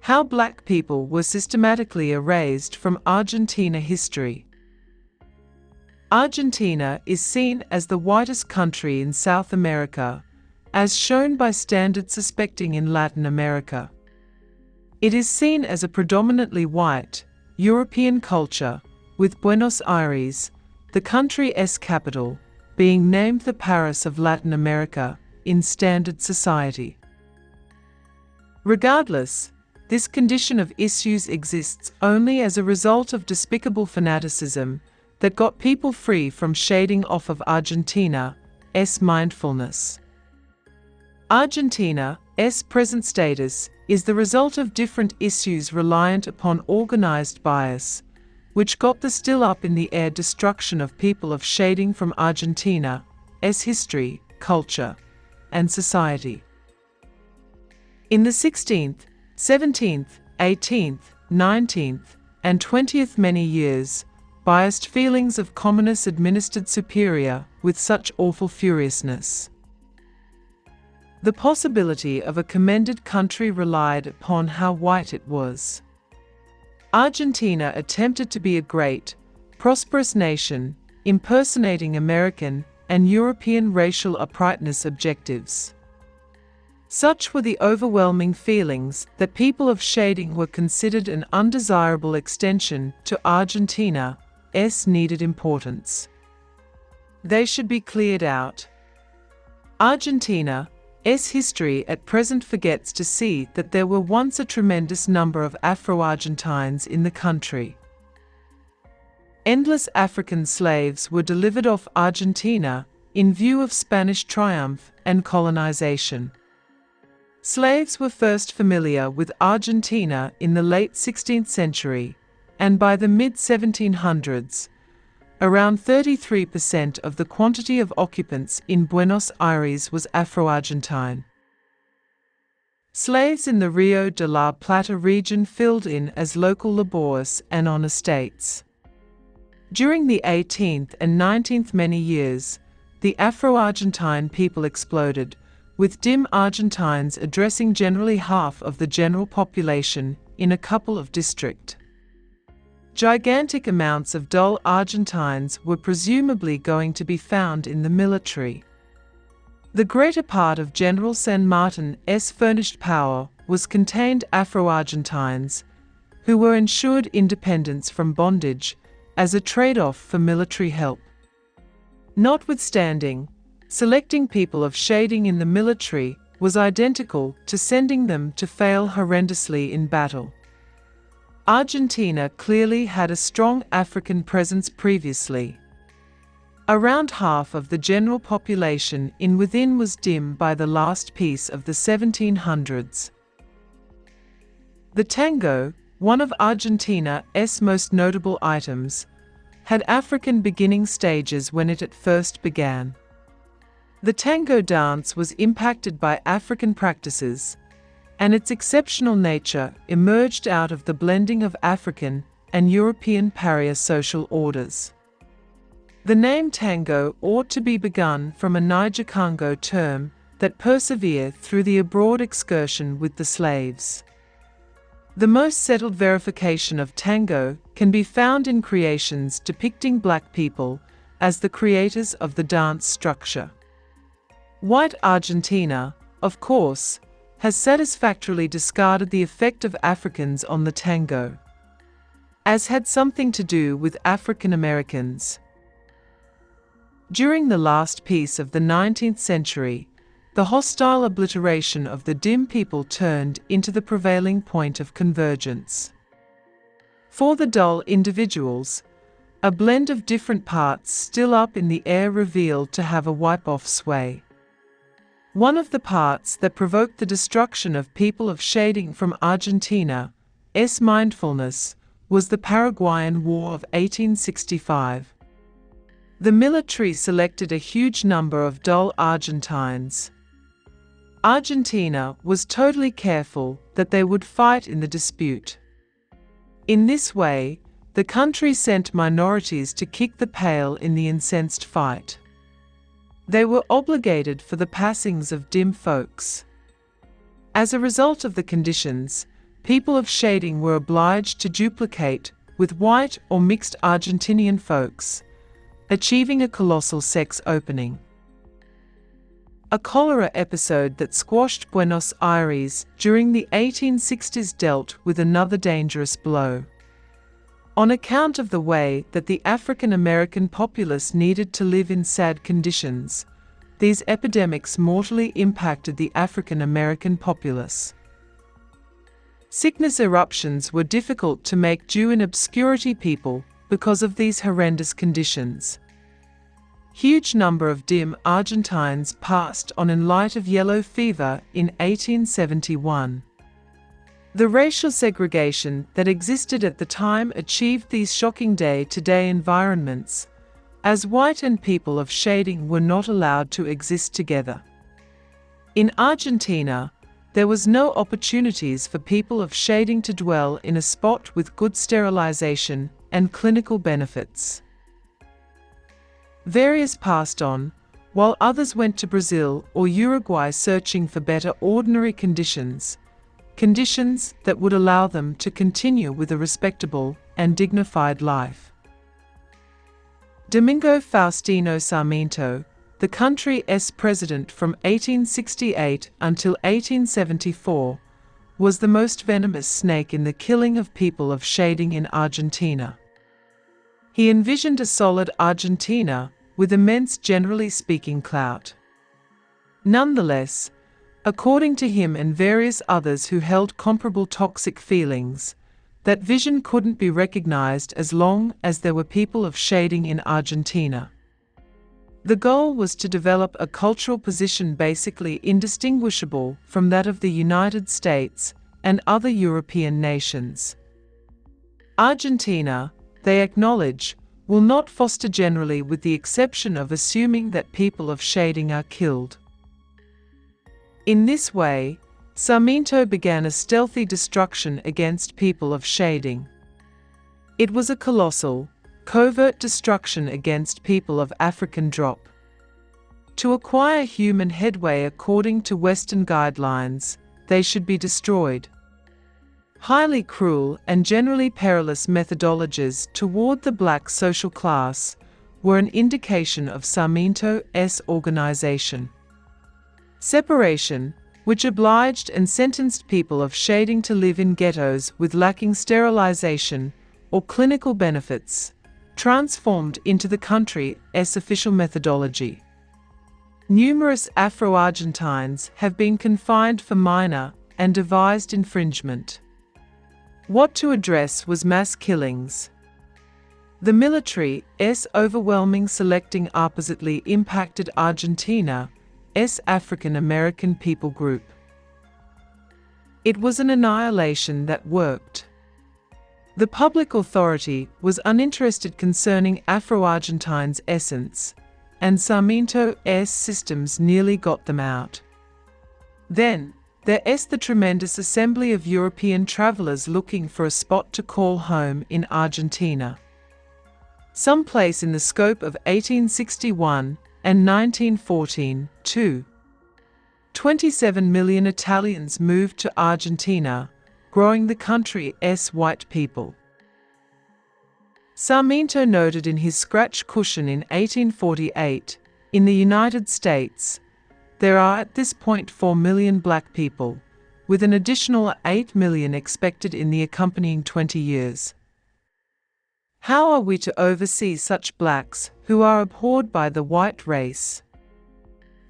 How black people were systematically erased from Argentina history. Argentina is seen as the whitest country in South America, as shown by standards suspecting in Latin America. It is seen as a predominantly white, European culture, with Buenos Aires, the country's capital, being named the Paris of Latin America in standard society. Regardless, this condition of issues exists only as a result of despicable fanaticism that got people free from shading off of Argentina's mindfulness. Argentina's present status is the result of different issues reliant upon organized bias, which got the still up in the air destruction of people of shading from Argentina's history, culture, and society. In the 16th, 17th, 18th, 19th, and 20th many years, biased feelings of commoners administered superior with such awful furiousness. The possibility of a commended country relied upon how white it was. Argentina attempted to be a great, prosperous nation, impersonating American and European racial uprightness objectives. Such were the overwhelming feelings that people of shading were considered an undesirable extension to Argentina's needed importance. They should be cleared out. Argentina's history at present forgets to see that there were once a tremendous number of Afro-Argentines in the country. Endless African slaves were delivered off Argentina in view of Spanish triumph and colonization. Slaves were first familiar with Argentina in the late 16th century, and by the mid-1700s, around 33% of the quantity of occupants in Buenos Aires was Afro-Argentine. Slaves in the Rio de la Plata region filled in as local laborers and on estates. During the 18th and 19th many years, the Afro-Argentine people exploded, with dim Argentines addressing generally half of the general population in a couple of districts. Gigantic amounts of dull Argentines were presumably going to be found in the military. The greater part of General San Martin's furnished power was contained Afro-Argentines, who were ensured independence from bondage as a trade-off for military help. Notwithstanding, selecting people of shading in the military was identical to sending them to fail horrendously in battle. Argentina clearly had a strong African presence previously. Around half of the general population in within was dim by the last piece of the 1700s. The tango, one of Argentina's most notable items, had African beginning stages when it at first began. The tango dance was impacted by African practices, and its exceptional nature emerged out of the blending of African and European pariah social orders. The name tango ought to be begun from a Niger-Congo term that persevered through the abroad excursion with the slaves. The most settled verification of tango can be found in creations depicting black people as the creators of the dance structure. White Argentina, of course, has satisfactorily discarded the effect of Africans on the tango, as had something to do with African Americans. During the last piece of the 19th century, the hostile obliteration of the dim people turned into the prevailing point of convergence. For the dull individuals, a blend of different parts still up in the air revealed to have a wipe-off sway. One of the parts that provoked the destruction of people of shading from Argentina's mindfulness was the Paraguayan War of 1865. The military selected a huge number of dull Argentines. Argentina was totally careful that they would fight in the dispute. In this way, the country sent minorities to kick the pail in the incensed fight. They were obligated for the passings of dim folks. As a result of the conditions, people of shading were obliged to duplicate with white or mixed Argentinian folks, achieving a colossal sex opening. A cholera episode that squashed Buenos Aires during the 1860s dealt with another dangerous blow. On account of the way that the African American populace needed to live in sad conditions, these epidemics mortally impacted the African American populace. Sickness eruptions were difficult to make due in obscurity people because of these horrendous conditions. Huge number of dim Argentines passed on in light of yellow fever in 1871. The racial segregation that existed at the time achieved these shocking day-to-day environments, as white and people of shading were not allowed to exist together. In Argentina, there was no opportunities for people of shading to dwell in a spot with good sterilization and clinical benefits. Various passed on, while others went to Brazil or Uruguay searching for better ordinary conditions that would allow them to continue with a respectable and dignified life. Domingo Faustino Sarmiento, the country's president from 1868 until 1874, was the most venomous snake in the killing of people of shading in Argentina. He envisioned a solid Argentina with immense generally speaking clout. Nonetheless, according to him and various others who held comparable toxic feelings, that vision couldn't be recognized as long as there were people of shading in Argentina. The goal was to develop a cultural position basically indistinguishable from that of the United States and other European nations. Argentina, they acknowledge, will not foster generally with the exception of assuming that people of shading are killed. In this way, Sarmiento began a stealthy destruction against people of shading. It was a colossal, covert destruction against people of African drop. To acquire human headway according to Western guidelines, they should be destroyed. Highly cruel and generally perilous methodologies toward the black social class were an indication of Sarmiento's organization. Separation, which obliged and sentenced people of shading to live in ghettos with lacking sterilization or clinical benefits, transformed into the country's official methodology. Numerous Afro-Argentines have been confined for minor and devised infringement. What to address was mass killings. The military's overwhelming selecting oppositely impacted Argentina's African American people group. It was an annihilation that worked. The public authority was uninterested concerning Afro-Argentines' essence, and Sarmiento's systems nearly got them out. Then, there's the tremendous assembly of European travelers looking for a spot to call home in Argentina. Some place in the scope of 1861 and 1914, too. 27 million Italians moved to Argentina, growing the country's white people. Sarmiento noted in his scratch cushion in 1848, in the United States, there are at this point 4 million black people, with an additional 8 million expected in the accompanying 20 years. How are we to oversee such blacks who are abhorred by the white race?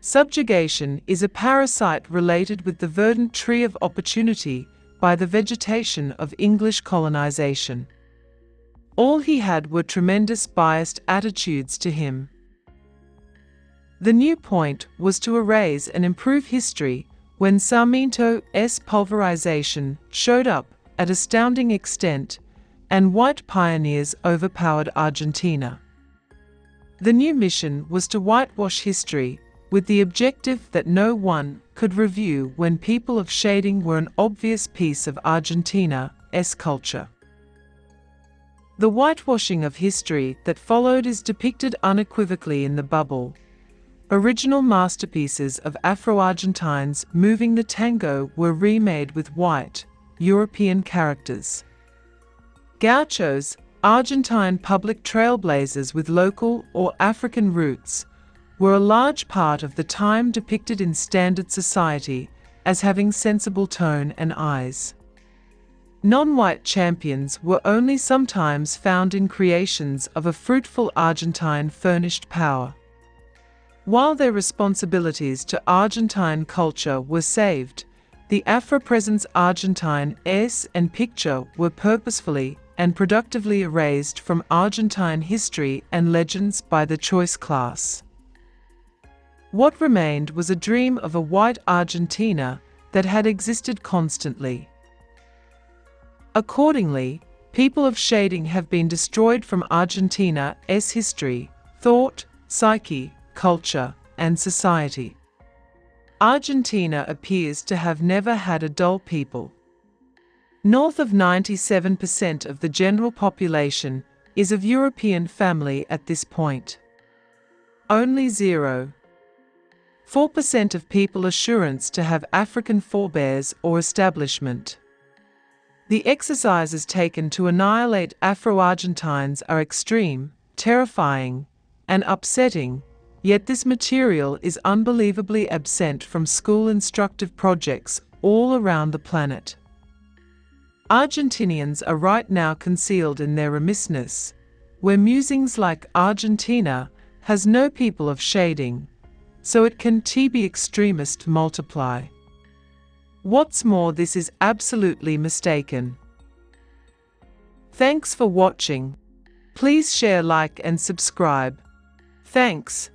Subjugation is a parasite related with the verdant tree of opportunity by the vegetation of English colonization. All he had were tremendous biased attitudes to him. The new point was to erase and improve history when Sarmiento's pulverization showed up at astounding extent and white pioneers overpowered Argentina. The new mission was to whitewash history with the objective that no one could review when people of shading were an obvious piece of Argentina's culture. The whitewashing of history that followed is depicted unequivocally in the bubble. Original masterpieces of Afro-Argentines moving the tango were remade with white, European characters. Gauchos, Argentine public trailblazers with local or African roots, were a large part of the time depicted in standard society as having sensible tone and eyes. Non-white champions were only sometimes found in creations of a fruitful Argentine furnished power. While their responsibilities to Argentine culture were saved, the Afro-presence Argentine s and picture were purposefully and productively erased from Argentine history and legends by the choice class. What remained was a dream of a white Argentina that had existed constantly. Accordingly, people of shading have been destroyed from Argentina's history, thought, psyche, culture, and society. Argentina appears to have never had a dull people. North of 97% of the general population is of European family at this point. Only 0.4% of people assurance to have African forebears or establishment. The exercises taken to annihilate Afro-Argentines are extreme, terrifying, and upsetting, yet this material is unbelievably absent from school instructive projects all around the planet. Argentinians are right now concealed in their remissness, where musings like Argentina has no people of shading, so it can be extremist multiply. What's more, this is absolutely mistaken. Thanks for watching. Please share, like, and subscribe. Thanks.